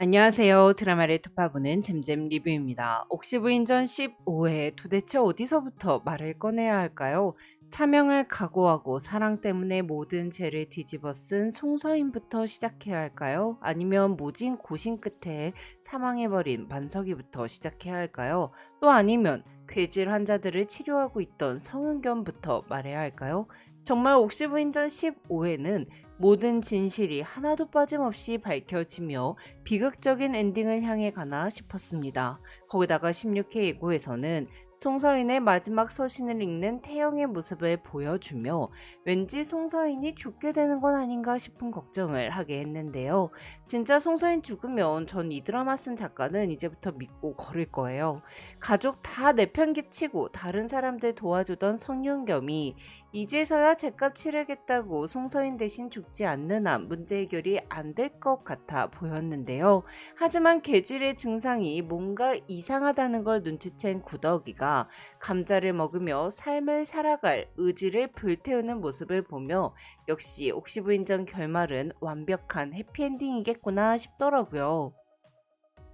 안녕하세요. 드라마를 톱파보는 잼잼 리뷰입니다. 옥시부인전 15회 도대체 어디서부터 말을 꺼내야 할까요? 차명을 각오하고 사랑 때문에 모든 죄를 뒤집어 쓴 송서인부터 시작해야 할까요? 아니면 모진 고심 끝에 사망해버린 만석이부터 시작해야 할까요? 또 아니면 괴질 환자들을 치료하고 있던 성은견부터 말해야 할까요? 정말 옥시부인전 15회는 모든 진실이 하나도 빠짐없이 밝혀지며 비극적인 엔딩을 향해 가나 싶었습니다. 거기다가 16회 예고에서는 송서인의 마지막 서신을 읽는 태영의 모습을 보여주며 왠지 송서인이 죽게 되는 건 아닌가 싶은 걱정을 하게 했는데요. 진짜 송서인 죽으면 전 이 드라마 쓴 작가는 이제부터 믿고 걸을 거예요. 가족 다 내편기치고 다른 사람들 도와주던 성윤겸이 이제서야 죗값 치르겠다고 송서인 대신 죽지 않는 한 문제 해결이 안 될 것 같아 보였는데요. 하지만 괴질의 증상이 뭔가 이상하다는 걸 눈치챈 구더기가 감자를 먹으며 삶을 살아갈 의지를 불태우는 모습을 보며 역시 옥시부인전 결말은 완벽한 해피엔딩이겠구나 싶더라고요.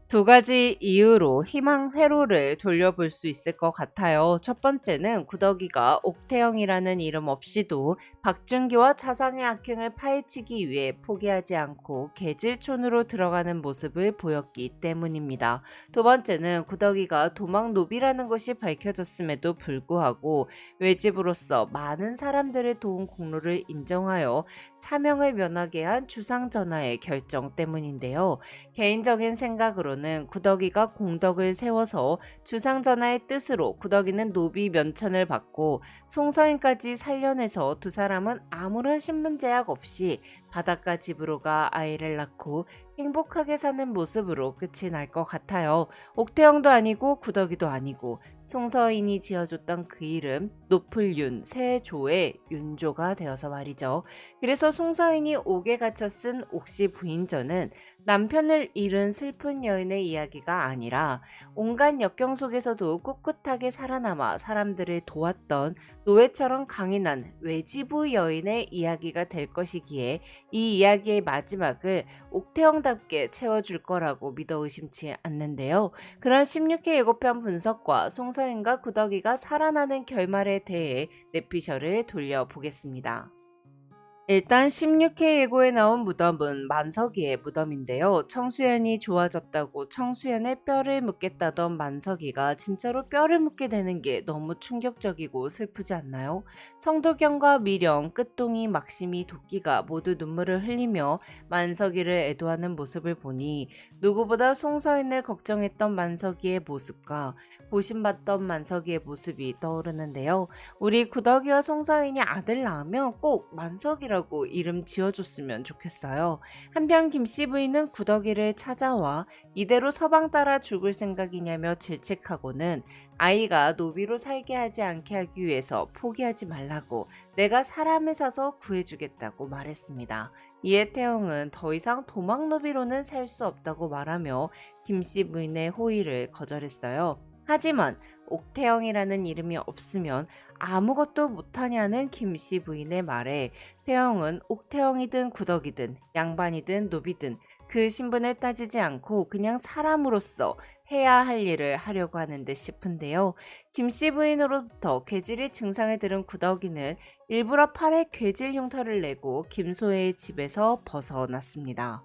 두 가지 이유로 희망 회로를 돌려볼 수 있을 것 같아요. 첫 번째는 구더기가 옥태영이라는 이름 없이도 박준기와 차상의 악행을 파헤치기 위해 포기하지 않고 개질촌으로 들어가는 모습을 보였기 때문입니다. 두 번째는 구더기가 도망노비라는 것이 밝혀졌음에도 불구하고 외집으로서 많은 사람들을 도운 공로를 인정하여 차명을 면하게 한 주상전하의 결정 때문인데요. 개인적인 생각으로는 구더기가 공덕을 세워서 주상전하의 뜻으로 구더기는 노비 면천을 받고 송서인까지 살려내서 두 사람은 아무런 신분제약 없이 바닷가 집으로 가 아이를 낳고 행복하게 사는 모습으로 끝이 날 것 같아요. 옥태영도 아니고 구더기도 아니고 송서인이 지어줬던 그 이름 노플윤 세조의 윤조가 되어서 말이죠. 그래서 송서인이 옥에 갇혀 쓴 옥시 부인전은 남편을 잃은 슬픈 여인의 이야기가 아니라 온갖 역경 속에서도 꿋꿋하게 살아남아 사람들을 도왔던 노예처럼 강인한 외지부 여인의 이야기가 될 것이기에 이 이야기의 마지막을 옥태영답게 채워줄 거라고 믿어 의심치 않는데요. 그런 16회 예고편 분석과 송서인과 구더기가 살아나는 결말에 대해 내피셜을 돌려보겠습니다. 일단 16회 예고에 나온 무덤은 만석이의 무덤인데요. 청수연이 좋아졌다고 청수연의 뼈를 묻겠다던 만석이가 진짜로 뼈를 묻게 되는 게 너무 충격적이고 슬프지 않나요? 성도경과 미령, 끝동이, 막심이, 도끼가 모두 눈물을 흘리며 만석이를 애도하는 모습을 보니 누구보다 송서인을 걱정했던 만석이의 모습과 고심받던 만석이의 모습이 떠오르는데요. 우리 구덕이와 송서인이 아들 낳으면 꼭 만석이라고 이름 지어줬으면 좋겠어요. 한편 김씨 부인은 구덕이를 찾아와 이대로 서방 따라 죽을 생각이냐며 질책하고는 아이가 노비로 살게 하지 않게 하기 위해서 포기하지 말라고 내가 사람을 사서 구해주겠다고 말했습니다. 이에 태영은 더 이상 도망노비로는 살 수 없다고 말하며 김씨 부인의 호의를 거절했어요. 하지만 옥태영이라는 이름이 없으면 아무것도 못하냐는 김씨 부인의 말에 태영은 옥태영이든 구덕이든 양반이든 노비든 그 신분을 따지지 않고 그냥 사람으로서 해야 할 일을 하려고 하는 듯 싶은데요. 김씨 부인으로부터 괴질의 증상을 들은 구덕이는 일부러 팔에 괴질 흉터를 내고 김소혜의 집에서 벗어났습니다.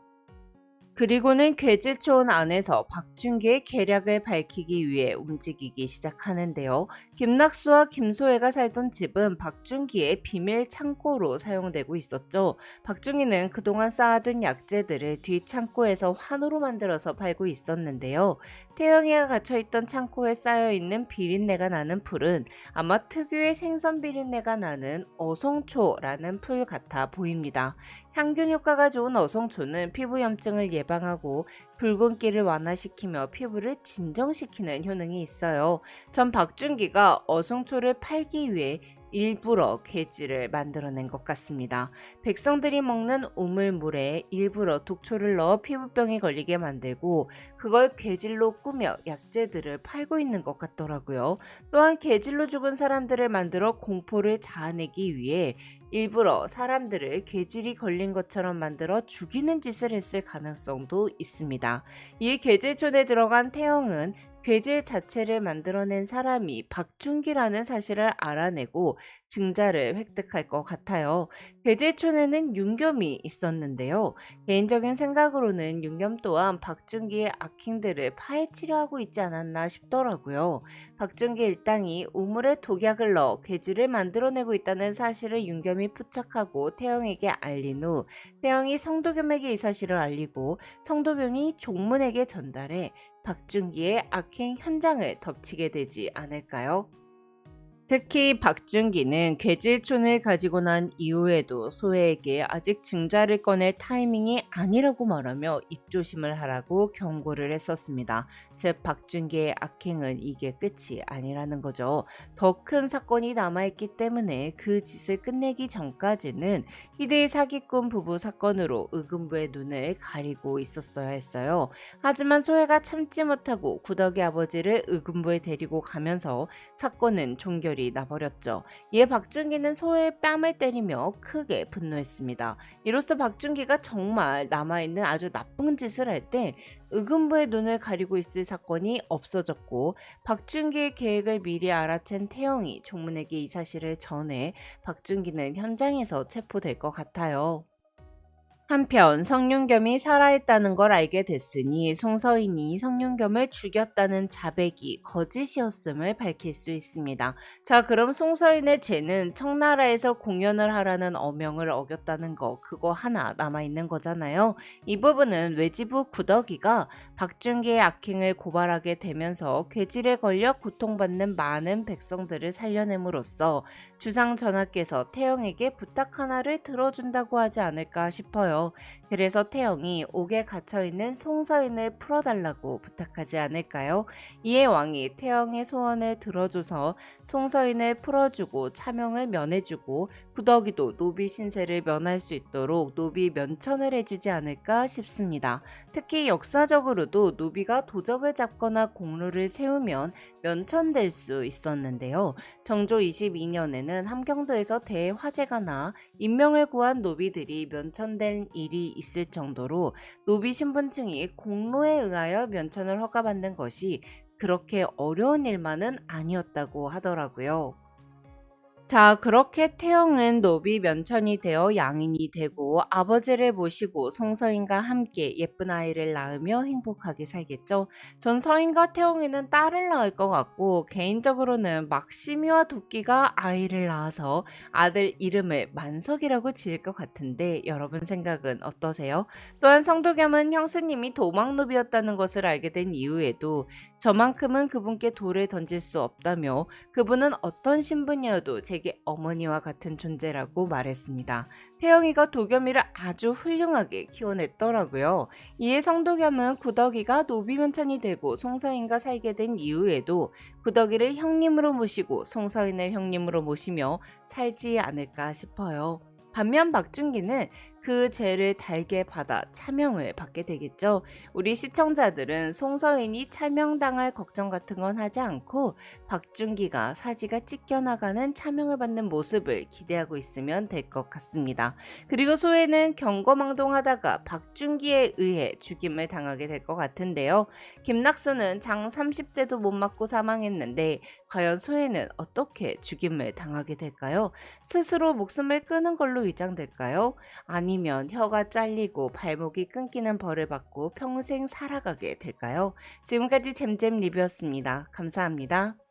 그리고는 괴질촌 안에서 박준기의 계략을 밝히기 위해 움직이기 시작하는데요. 김낙수와 김소혜가 살던 집은 박준기의 비밀 창고로 사용되고 있었죠. 박준기는 그동안 쌓아둔 약재들을 뒷 창고에서 환으로 만들어서 팔고 있었는데요. 태영이가 갇혀있던 창고에 쌓여있는 비린내가 나는 풀은 아마 특유의 생선 비린내가 나는 어성초라는 풀 같아 보입니다. 향균 효과가 좋은 어성초는 피부 염증을 예방하고 붉은기를 완화시키며 피부를 진정시키는 효능이 있어요. 전 박준기가 어성초를 팔기 위해 일부러 괴질을 만들어낸 것 같습니다. 백성들이 먹는 우물물에 일부러 독초를 넣어 피부병이 걸리게 만들고 그걸 괴질로 꾸며 약재들을 팔고 있는 것 같더라고요. 또한 괴질로 죽은 사람들을 만들어 공포를 자아내기 위해 일부러 사람들을 괴질이 걸린 것처럼 만들어 죽이는 짓을 했을 가능성도 있습니다. 이 괴질촌에 들어간 태영은 괴질 자체를 만들어낸 사람이 박준기라는 사실을 알아내고 증자를 획득할 것 같아요. 괴질촌에는 윤겸이 있었는데요. 개인적인 생각으로는 윤겸 또한 박준기의 악행들을 파헤치려 하고 있지 않았나 싶더라고요. 박준기 일당이 우물에 독약을 넣어 괴질을 만들어내고 있다는 사실을 윤겸이 포착하고 태영에게 알린 후 태영이 성도겸에게 이 사실을 알리고 성도겸이 종문에게 전달해 박준기의 악행 현장을 덮치게 되지 않을까요? 특히 박준기는 괴질촌을 가지고 난 이후에도 소혜에게 아직 증자를 꺼낼 타이밍이 아니라고 말하며 입조심을 하라고 경고를 했었습니다. 즉 박준기의 악행은 이게 끝이 아니라는 거죠. 더 큰 사건이 남아있기 때문에 그 짓을 끝내기 전까지는 희대의 사기꾼 부부 사건으로 의금부의 눈을 가리고 있었어야 했어요. 하지만 소혜가 참지 못하고 구덕의 아버지를 의금부에 데리고 가면서 사건은 종결이 나버렸죠. 이에 박준기는 소혜의 뺨을 때리며 크게 분노했습니다. 이로써 박준기가 정말 남아있는 아주 나쁜 짓을 할 때 의금부의 눈을 가리고 있을 사건이 없어졌고 박준기의 계획을 미리 알아챈 태영이 종문에게 이 사실을 전해 박준기는 현장에서 체포될 것 같아요. 한편 성윤겸이 살아있다는 걸 알게 됐으니 송서인이 성윤겸을 죽였다는 자백이 거짓이었음을 밝힐 수 있습니다. 자, 그럼 송서인의 죄는 청나라에서 공연을 하라는 어명을 어겼다는 거 그거 하나 남아있는 거잖아요. 이 부분은 외지부 구덕이가 박준기의 악행을 고발하게 되면서 괴질에 걸려 고통받는 많은 백성들을 살려냄으로써 주상 전하께서 태영에게 부탁 하나를 들어준다고 하지 않을까 싶어요. 그래서 태영이 옥에 갇혀있는 송서인을 풀어달라고 부탁하지 않을까요? 이에 왕이 태영의 소원을 들어줘서 송서인을 풀어주고 차명을 면해주고 구덕이도 노비 신세를 면할 수 있도록 노비 면천을 해주지 않을까 싶습니다. 특히 역사적으로도 노비가 도적을 잡거나 공로를 세우면 면천될 수 있었는데요. 정조 22년에는 함경도에서 대화재가 나 인명을 구한 노비들이 면천된 일이 있을 정도로 노비 신분층이 공로에 의하여 면천을 허가받는 것이 그렇게 어려운 일만은 아니었다고 하더라고요. 자, 그렇게 태영은 노비 면천이 되어 양인이 되고 아버지를 모시고 송서인과 함께 예쁜 아이를 낳으며 행복하게 살겠죠. 전 서인과 태영이는 딸을 낳을 것 같고 개인적으로는 막심이와 도끼가 아이를 낳아서 아들 이름을 만석이라고 지을 것 같은데 여러분 생각은 어떠세요? 또한 성도겸은 형수님이 도망노비였다는 것을 알게 된 이후에도 저만큼은 그분께 돌을 던질 수 없다며 그분은 어떤 신분이어도 제게 어머니와 같은 존재라고 말했습니다. 태영이가 도겸이를 아주 훌륭하게 키워냈더라고요. 이에 성도겸은 구덕이가 노비면천이 되고 송서인과 살게 된 이후에도 구덕이를 형님으로 모시고 송서인을 형님으로 모시며 살지 않을까 싶어요. 반면 박준기는 그 죄를 달게 받아 차명을 받게 되겠죠. 우리 시청자들은 송서인이 차명당할 걱정 같은 건 하지 않고 박준기가 사지가 찢겨나가는 차명을 받는 모습을 기대하고 있으면 될 것 같습니다. 그리고 소혜는 경거망동하다가 박준기에 의해 죽임을 당하게 될 것 같은데요. 김낙수는 장 30대도 못 맞고 사망했는데 과연 소혜는 어떻게 죽임을 당하게 될까요? 스스로 목숨을 끊은 걸로 위장될까요? 아니면 혀가 잘리고 발목이 끊기는 벌을 받고 평생 살아가게 될까요? 지금까지 잼잼 리뷰였습니다. 감사합니다.